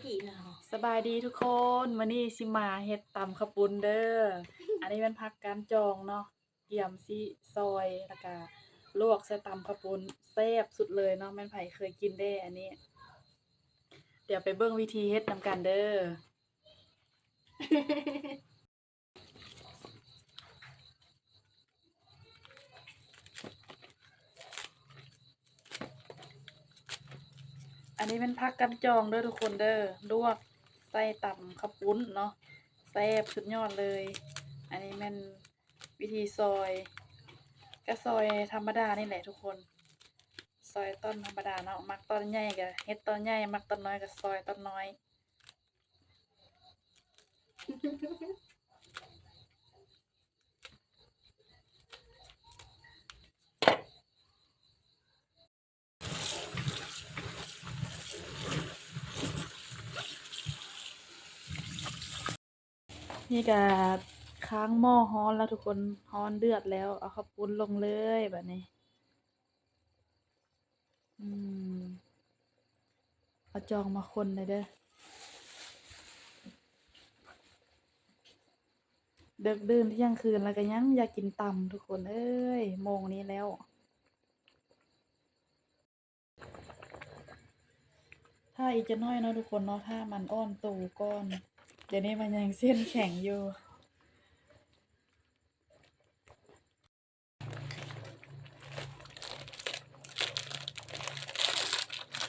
กี่นะสบายดีทุกคนวันนี้สิมาเฮ็ดตำข้าวปุ้นเด้ออันนี้เป็นผักการจองเนาะเกี่ยมสิซอยแล้วก็ลวกใส่ตำข้าวปุ้นแซ่บสุดเลยเนาะแม่นไผเคยกินเด้อันนี้เดี๋ยวไปเบิ่งวิธีเฮ็ดนำกันเด้ออันนี้เป็นผักกันจองเด้อทุกคนเด้อลวกใส่ตำข้าวปุ้นเนาะแซ่บสุดยอดเลยอันนี้แม่นวิธีซอยก็ซอยธรรมดานี่แหละทุกคน ซอยต้นธรรมดาเนาะมักต้นใหญ่ก็เฮ็ดต้นใหญ่มักต้นน้อยก็ซอยต้นน้อยนี่ก็ค้างหม้อร้อนแล้วทุกคนร้อนเดือดแล้วเอาข้าวปุ้นลงเลยแบบนี้อืมเอาจองมาคนเลยเด้อดึกดื่นเที่ยงคืนแล้วก็ยังอยากกินตำทุกคนเอ้ยโมงนี้แล้วถ้าอีกจะน้อยเนาะทุกคนเนาะถ้ามันอ่อนตูก่อนเดี๋ยวนี้มันยังเส้นแข็งอยู่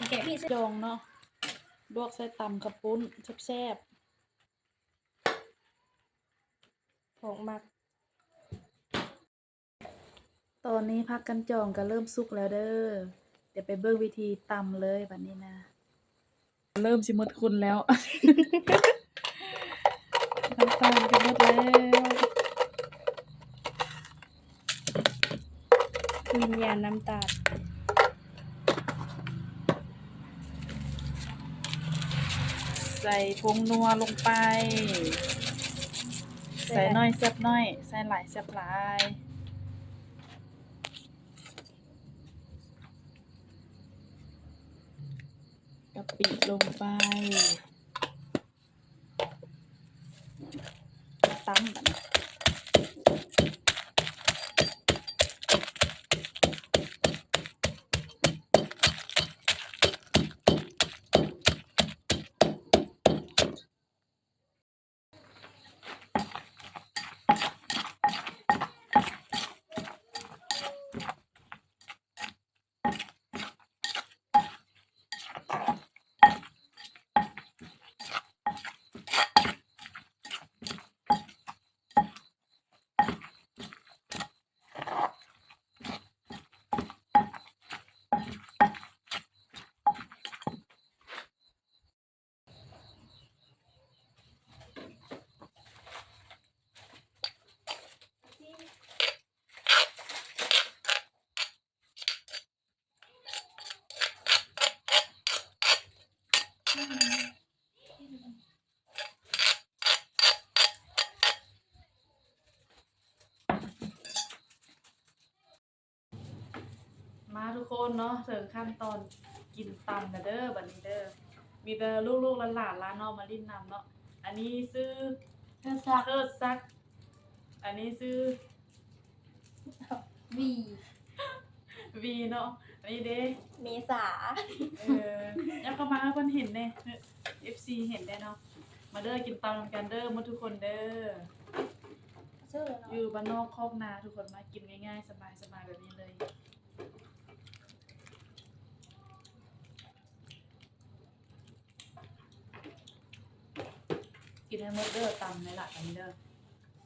แกะพี่จองเนาะลวกใส่ตำข้าวปุ้นแซ่บผงมักๆตอนนี้พักกันจองก็เริ่มสุกแล้วเด้อเดี๋ยวไปเบิ่งวิธีตำเลยบัดนี้นะเริ่มสิหมดคุณแล้ว น้ำตาลก็หมดแล้ววิญญาณน้ำตาลใส่ผงนัวลงไปใส่น้อยแซ่บน้อยใส่หลายแซ่บหลายกะปิลงไปตำบัดนี้มาทุกคนเนาะถึงขั้นตอนกินตำกันเด้อบัดนี้เด้อมีแต่ลูกๆหลานๆร้านเนาะมาลิ้นนำเนาะอันนี้ซื้อเธอซักเทิดซักอันนี้ซื้อ วี วีเนาะอันนี้เด้ เมษาเออแล้วเข้ามาให้เพิ่นเห็นเด้ FC เห็นได้เนาะมาเด้อกินตำกันเด้อหมดทุกคนเด้อเชื่อเนาะอยู่บ้านนอกคอกนาทุกคนมากินง่ายๆสบายๆแบบนี้เลยกินให้หมดเด้อตำในหลักอันนี้เด้อ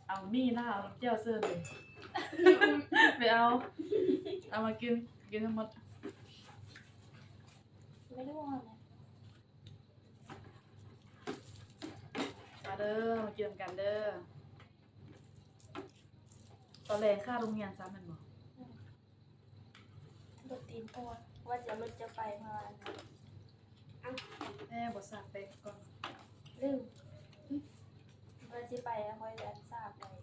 เอามีล่าเอาเจ้าเสื้อเลยไปเอามากินทั้งหมดไม่รู้ว่ามาเด้อมากินกันเด้อตอนแรกค่าโรงเรียนซ้ำแม่นบ่ รถตีนตัวว่าจะรถจะไปมาแม่บ่ทราบไปก่อน ลืมว่าจะไปคอยอันทราบเลย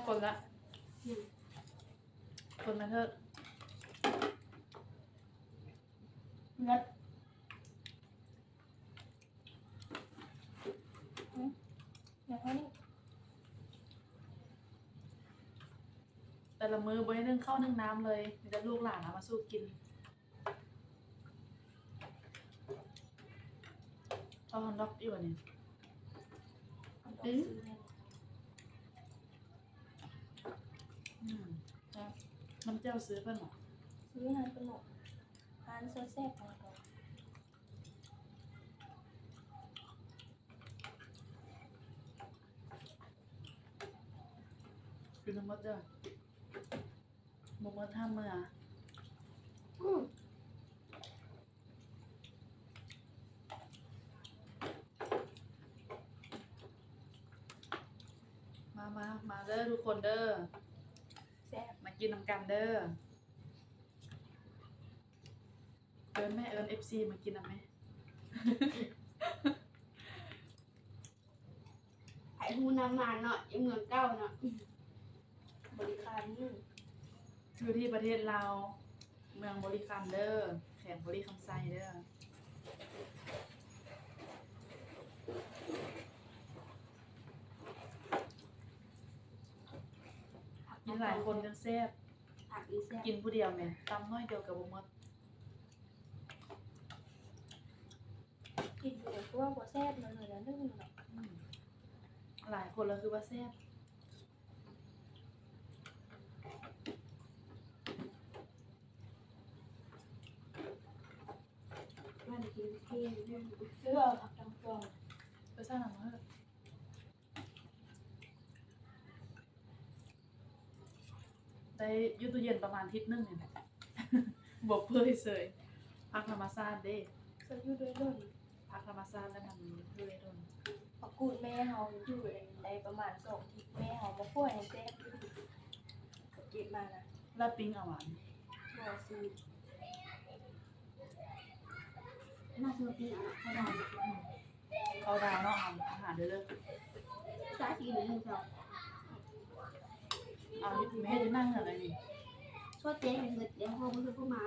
คนละคนละเถิด งัด เพราะนี่ แต่ละมื้อบ่ได้นึ่งข้าวนึ่งน้ำเลยมีแต่ลูกหลานเอามาสู้กินเอาฮอนดอกอยู่นี่ เอาดอกซื้อเนี่ย ครับน้ำเจ้าซื้อเพิ่นหรอ ซื้อหานขนมหานโซแซ่บของเรา คือน้ำมดเด้อบ่มดห้ามมื้ออะ อืม มาเด้อทุกคนเด้อ แซ่บ มากินน้ำกันเด้อเอิ้นแม่เอิ้น FC มากินน้ำแม่ ไอ้หูน้ำมันเนาะยังเหมือนเก่าเนาะ บริการนี่ อยู่ที่ประเทศลาวเมืองบริคัมเด้อแขวงบริคัมไซเด้อกินหลายคนจังแซ่บ ผักอีแซ่บ กินผู้เดียวแม่ตำน้อยเดียวกับบ่หมด กินอยู่เพราะว่าบ่แซ่บมันเลยนะนึ่งเนาะ หลายคนแล้วคือว่าแซ่บ มันกินเที่ยงด้วย เลือกผักตังกอง ไปสร้างหนังมาเถอะได้อยูตู้เย็นประมาณอาทิตย์หนึงเนี่ยแหละ บอกเพื่อเฉยพักธรรมชาติเด้ ซื้ออยู่ด้วยด้วย พักธรรมชาติแล้วมันเพื่อโดน ปกูดแม่เฮาอยู่ในประมาณ2 อาทิตย์แม่เฮามาป่วยในแซ่บอยู่เก็บมานะ แล้วปิ้งเอาหวาน บ่ซื้อ น่าซื้อปีอ่ะเขาได้ เขาดาวเนาะอาหารเด้อเลิก สาสีหนึ่งหนึ่งสอง เอาที่แม่จะนั่งอะไรนี่ ชดเจ๊เป็นเงินเดี๋ยวพอมันคือผู้ม้า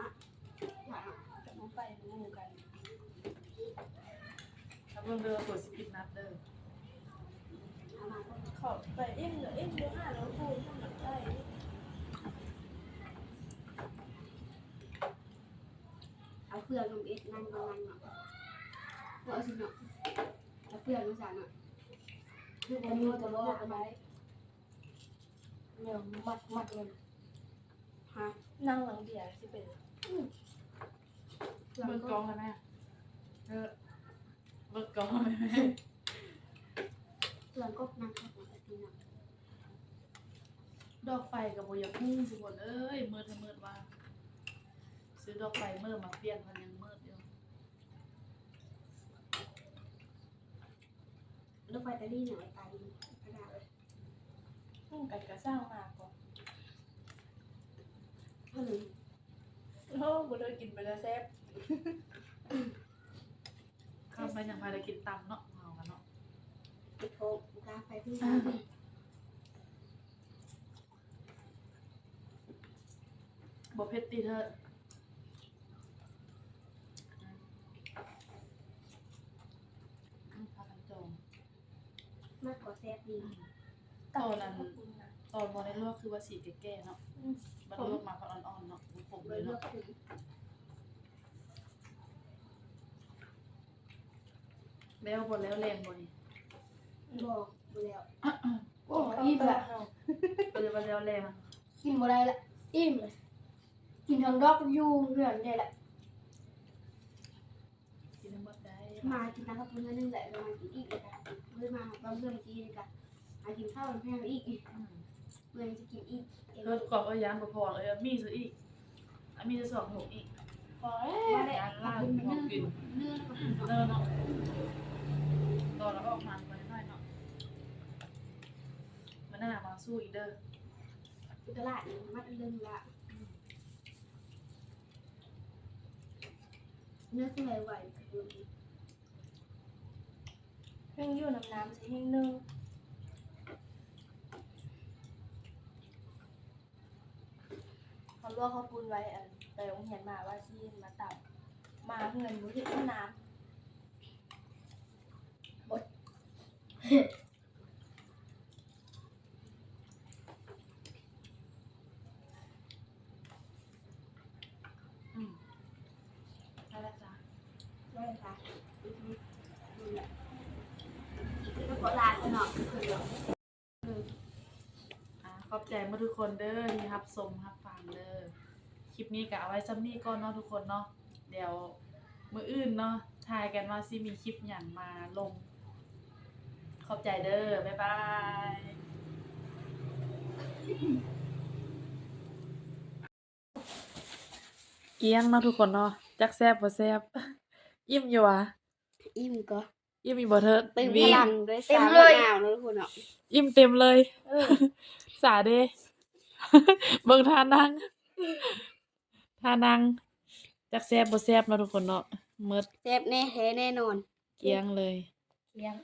อยาก จะมาไปหมู่กัน ถ้าเพิ่งเด้อตัวสกิปนัดเด้อ เอามาก็ ขอไปเอ็มเหลือเอ็มเดี๋ยวหาแล้วคุยทำแบบได้ เอาเฟืองลงเอ็ดนั่นประมาณเนาะก็เอาสิเนาะเอาเฟืองมาใส่เนาะคือผมมีตัวบอกเอาไว้ เนี่ยมัดเลย ฮะ นั่งหลังเดียวสิเป็น เฟือง เบิกก ก็ องเลยแม่เบิกกองเลยแม่ เฟืองก็นั่งเข้ามาทีเนาะ ดอกไฟกับโบยาพุ่งทุกคนเอ้ยมืดให้มืดว่าซื้อดอกไฟเมื่อมาเปลี่ยนมันยังมืดอยู่ รถไฟตะลี่หน่อยไปกระดาษเลย กันก็สร้างมาก่อน เท่าไหร่ โอ้บ่ได้กินไปแล้วแซ่บ ข้ามไปยังไปได้กินตำเนาะเอากันเนาะ ติดโทษกาไฟเพิ่ง บ่เพชรตีเธอพากันจอง มากกว่าแซ่บดี ตอนนั้นตอนบอได้ลวกคือว่าสีแก่ๆเนาะมันลวกมาพออ่อนๆเนาะผม เล เลย ย เลือ เนาะ กถึง แล้วบนแล้วแรงบนนี่ บอกไปแล้ว โอ้อิ่มละ บนแล้วแรง กินบ่ได้ละอิ่มเลยกินทั้งดอกอยู่เหือนนี่แหละ กินทั้งหมดได้ มากินน้ำกับเพื่อนนึงแหละมากินอีกเลยค่ะเพื่อนมาบางเพื่อนกินเลยค่ะมากินข้าวมันแพงอีกเพื่อนจะกินอีก เลิกกรอบเอายานบ่พอเลยมีซื้ออีกมีจะ2 ถุงอีก พอแล้ว มาได้ขอบคุณมันเนื้อเนื้อกับคุณ เนาะตอนเราออกมาไปหน่อยเนาะมันน่ามาสู้อีกเด้อ ตลาดมัดเรื่องละเนื้อคืออะไรไหว แห้งอยู่น้ำสิแห้งนึ่งเขาลวกข้าวปุ้นไว้อันไปโรงเรียนมาว่าสิมาตับมาเงินบ่เฮ็ดน้ำ ได้แล้วจ้ะ ได้ค่ะดูแหละแล้วก็ร้านเนาะคือเนาะ ขอบใจมาทุกคนเด้อที่รับชมรับฟังเด้อคลิปนี้ก็เอาไว้ซ้ำนี้ก่อนเนาะทุกคนเนาะเดี๋ยวมื้ออื่นเนาะทายกันว่าสิมีคลิปหยังมาลง ขอบใจเด้อบ๊ายบายเกียงเนาะทุกคนเนาะจักแซ่บบ่แซ่บ อิ่มอยู่วะ อิ่มก็ อิ่มอีบ่เถิด เต็มพ วี ลังด้วยสาวมะนาวนะทุกคนเนาะ อิ่มเต็มเลย สาเด้ เบิ่งท่านั่งท่านั่งจักแซ่บบ่แซ่บเนาะทุกคนเนาะหมด แซ่บแน่แท้แน่นอน เกลี้ยงเลย เลี้ยง